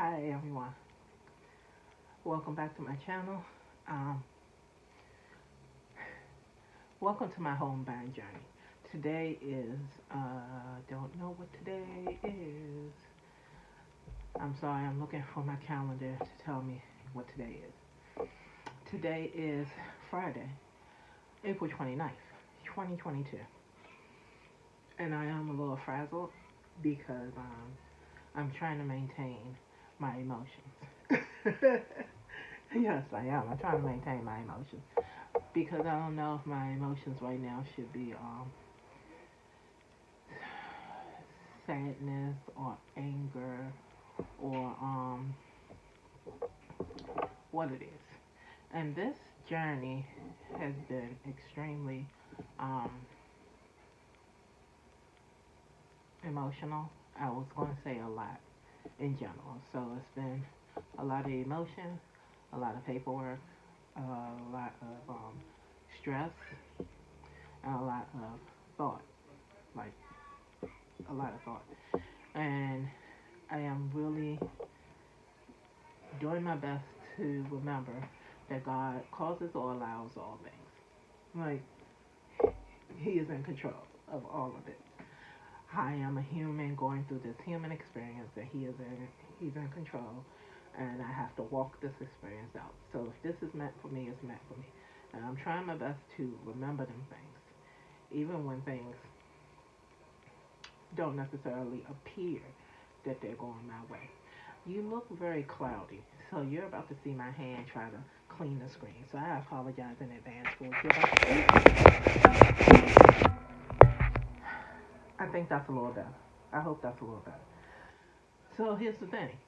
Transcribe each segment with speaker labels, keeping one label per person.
Speaker 1: Hi everyone, welcome back to my channel. Um, Welcome to my home buying journey. Today is, don't know what today is. I'm sorry, I'm looking for my calendar to tell me what today is. Today is Friday, April 29th, 2022. And I am a little frazzled because I'm trying to maintain my emotions. Yes, I am. I'm trying to maintain my emotions because I don't know if my emotions right now should be sadness or anger or what it is. And this journey has been extremely um, emotional. I was going to say a lot in general. So it's been a lot of emotion, a lot of paperwork, a lot of stress, and a lot of thought. Like a lot of thought. And I am really doing my best to remember that God causes or allows all things. Like, He is in control of all of it. I am a human going through this human experience, and He's in control, and I have to walk this experience out. So if this is meant for me, it's meant for me. And I'm trying my best to remember them things, even when things don't necessarily appear that they're going my way. You look very cloudy, so you're about to see my hand try to clean the screen. So I apologize in advance for what you're about to see. I think that's a little better. I hope that's a little better. So here's the thing.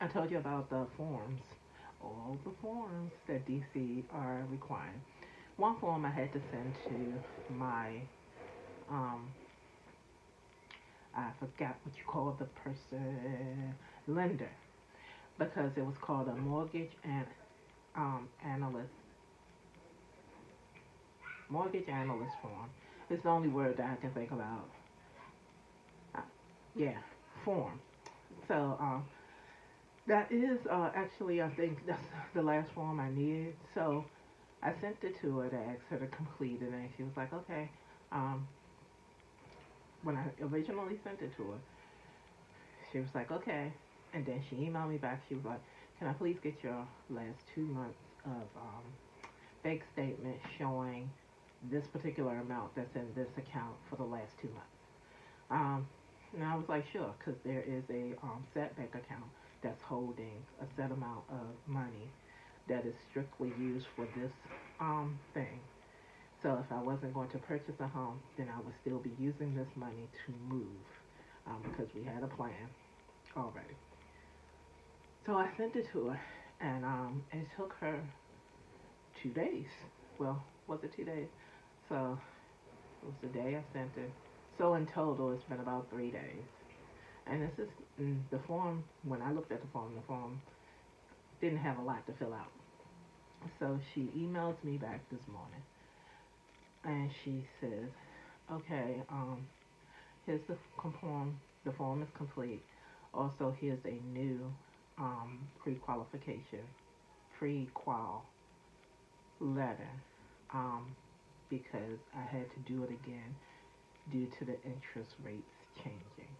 Speaker 1: I told you about the forms, all the forms that DC are requiring. One form I had to send to my, um, I forgot what you call the person, lender, because it was called a mortgage and analyst, mortgage analyst form. It's the only word that I can think about. Uh, yeah, form. So that is actually, I think that's the last form I needed. So I sent it to her to ask her to complete it, and she was like, okay. Um, when I originally sent it to her, she was like, okay. And then she emailed me back. She was like, can I please get your last 2 months of bank statement showing this particular amount that's in this account for the last 2 months? And I was like, sure, because there is a set bank account that's holding a set amount of money that is strictly used for this thing. So if I wasn't going to purchase a home, then I would still be using this money to move because we had a plan already. So I sent it to her, and it took her 2 days. Well, was it 2 days? So it was the day I sent it. So in total, it's been about 3 days. And this is the form. When I looked at the form didn't have a lot to fill out. So she emails me back this morning, and she says, "Okay, here's the form. The form is complete. Also, here's a new pre-qualification, pre-qual letter, um, because I had to do it again due to the interest rates changing."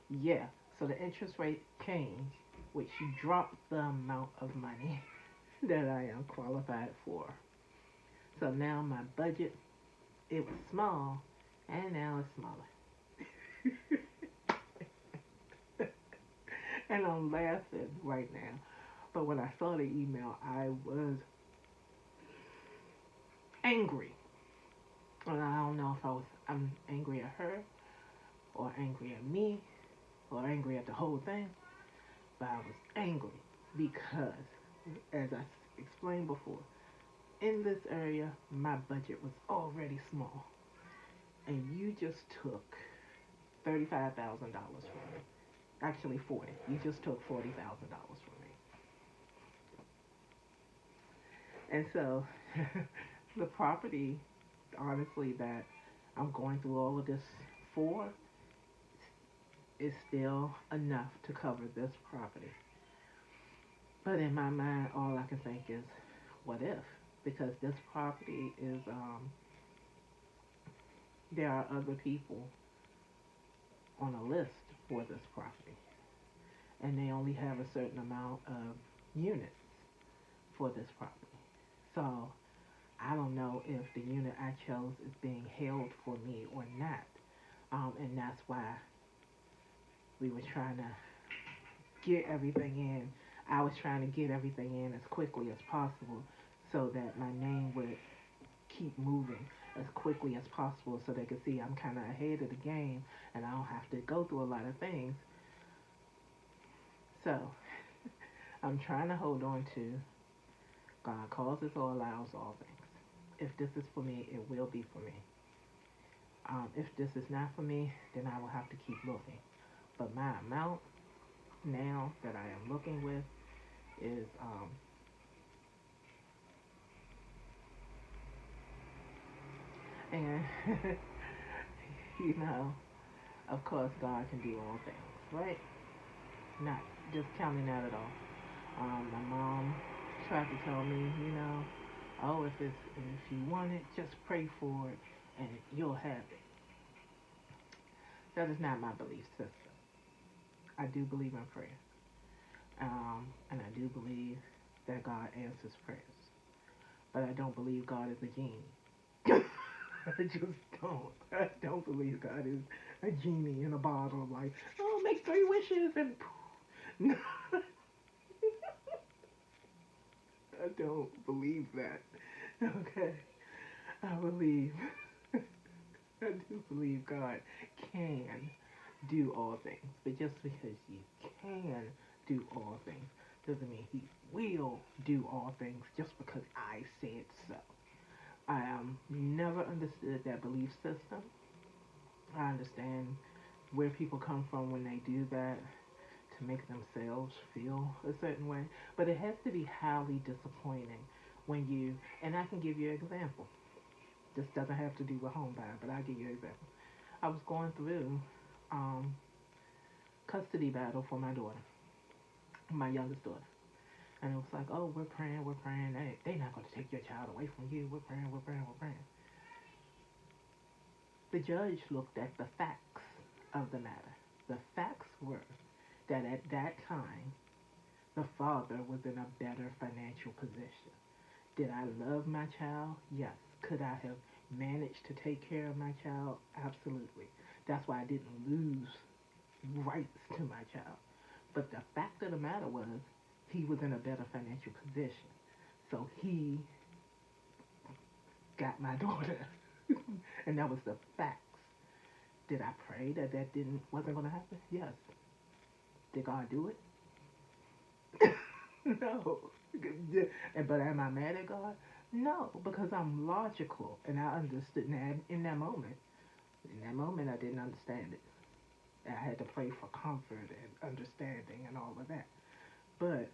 Speaker 1: Yeah, so the interest rate changed, which dropped the amount of money that I am qualified for. So now my budget, it was small, and now it's smaller. And I'm laughing right now. But when I saw the email, I was angry. And I don't know if I'm angry at her, or angry at me, or angry at the whole thing. But I was angry because, as I explained before, in this area, my budget was already small. And you just took $35,000 from me. Actually, 40. You just took $40,000 from me. And so, the property, honestly, that I'm going through all of this for, is still enough to cover this property. But in my mind, all I can think is, what if? Because this property is, there are other people on a list for this property, and they only have a certain amount of units for this property. So I don't know if the unit I chose is being held for me or not. And that's why we were trying to get everything in. I was trying to get everything in as quickly as possible so that my name would keep moving as quickly as possible so they could see I'm kind of ahead of the game and I don't have to go through a lot of things. So I'm trying to hold on to God causes or allows all things. If this is for me, it will be for me. If this is not for me, then I will have to keep looking. But my amount now that I am looking with is, and you know, of course, God can do all things, right? Not discounting that at all. My mom tried to tell me, oh, if you want it, just pray for it, and you'll have it. That is not my belief system. I do believe in prayer, and I do believe that God answers prayers, but I don't believe God is a genie. I just don't. I don't believe God is a genie in a bottle, like, oh, make three wishes and no. I don't believe that. Okay. I believe, I do believe God can do all things. But just because you can do all things doesn't mean He will do all things just because I said so. I never understood that belief system. I understand where people come from when they do that to make themselves feel a certain way, but it has to be highly disappointing when you, and I can give you an example. This doesn't have to do with home buying, but I'll give you an example. I was going through um, custody battle for my daughter, my youngest daughter. And it was like, oh, we're praying, we're praying. They're not going to take your child away from you. We're praying, we're praying, we're praying. The judge looked at the facts of the matter. The facts were that at that time, the father was in a better financial position. Did I love my child? Yes. Could I have managed to take care of my child? Absolutely. That's why I didn't lose rights to my child. But the fact of the matter was, he was in a better financial position. So he got my daughter. And that was the facts. Did I pray that wasn't going to happen? Yes. Did God do it? No. But am I mad at God? No, because I'm logical and I understood in that moment. In that moment, I didn't understand it. I had to pray for comfort and understanding and all of that. But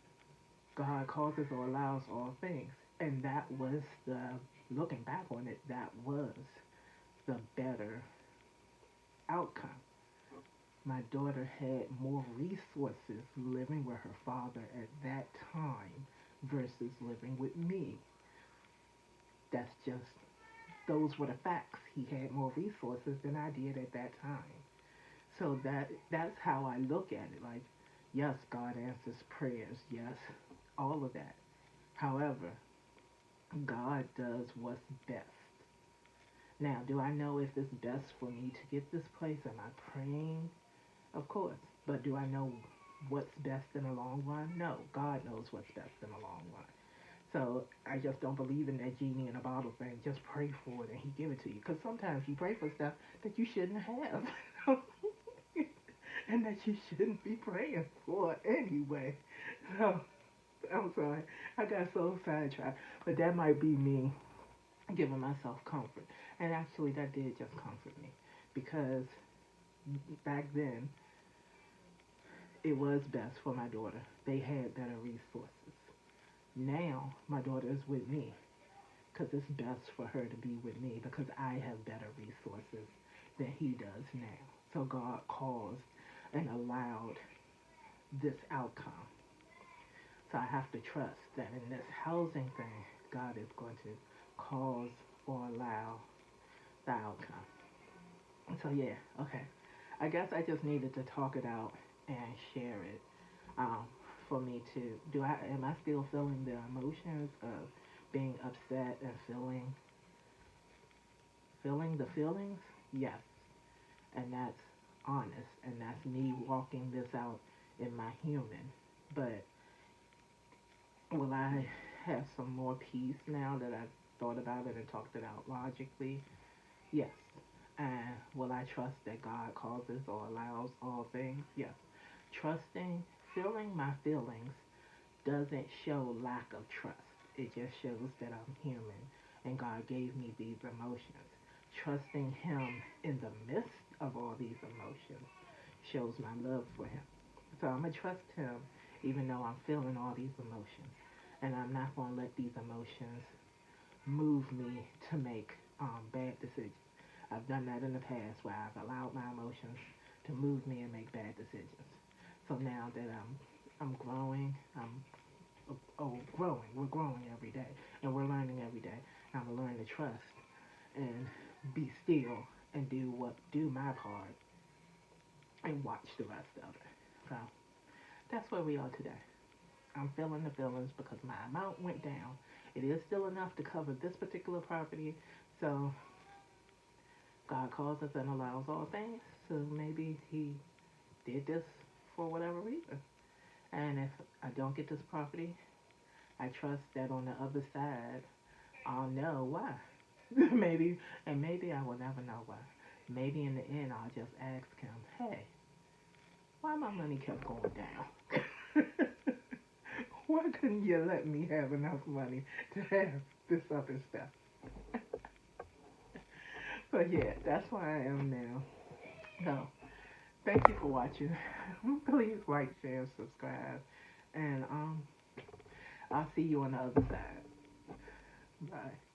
Speaker 1: God causes or allows all things. And that was looking back on it, that was the better outcome. My daughter had more resources living with her father at that time versus living with me. That's just, those were the facts. He had more resources than I did at that time. So that's how I look at it. Like, yes, God answers prayers. Yes, all of that. However, God does what's best. Now, do I know if it's best for me to get this place? Am I praying? Of course. But do I know what's best in the long run? No. God knows what's best in the long run. So I just don't believe in that genie in a bottle thing. Just pray for it and He give it to you. Because sometimes you pray for stuff that you shouldn't have. And that you shouldn't be praying for anyway. So I'm sorry. I got so sidetracked. But that might be me giving myself comfort. And actually that did just comfort me. Because back then it was best for my daughter. They had better resources. Now my daughter is with me because it's best for her to be with me because I have better resources than he does now. So God caused and allowed this outcome. So I have to trust that in this housing thing, God is going to cause or allow the outcome. So yeah, okay. I guess I just needed to talk it out and share it. Um, for me to do I am I still feeling the emotions of being upset and feeling the feelings? Yes. And that's honest and that's me walking this out in my human. But will I have some more peace now that I've thought about it and talked it out logically? Yes. And will I trust that God causes or allows all things? Yes. Trusting, feeling my feelings doesn't show lack of trust. It just shows that I'm human and God gave me these emotions. Trusting Him in the midst of all these emotions shows my love for Him. So I'm going to trust Him even though I'm feeling all these emotions. And I'm not going to let these emotions move me to make bad decisions. I've done that in the past where I've allowed my emotions to move me and make bad decisions. So now that I'm growing, growing. We're growing every day, and we're learning every day. I'm gonna learn to trust and be still and do my part and watch the rest of it. So that's where we are today. I'm feeling the feelings because my amount went down. It is still enough to cover this particular property, so God calls us and allows all things. So maybe He did this for whatever reason. And if I don't get this property, I trust that on the other side, I'll know why. maybe, and maybe I will never know why. Maybe in the end, I'll just ask him, hey, why my money kept going down? Why couldn't you let me have enough money to have this other stuff? But yeah, that's where I am now. So, thank you for watching. Please like, share, subscribe, and I'll see you on the other side. Bye.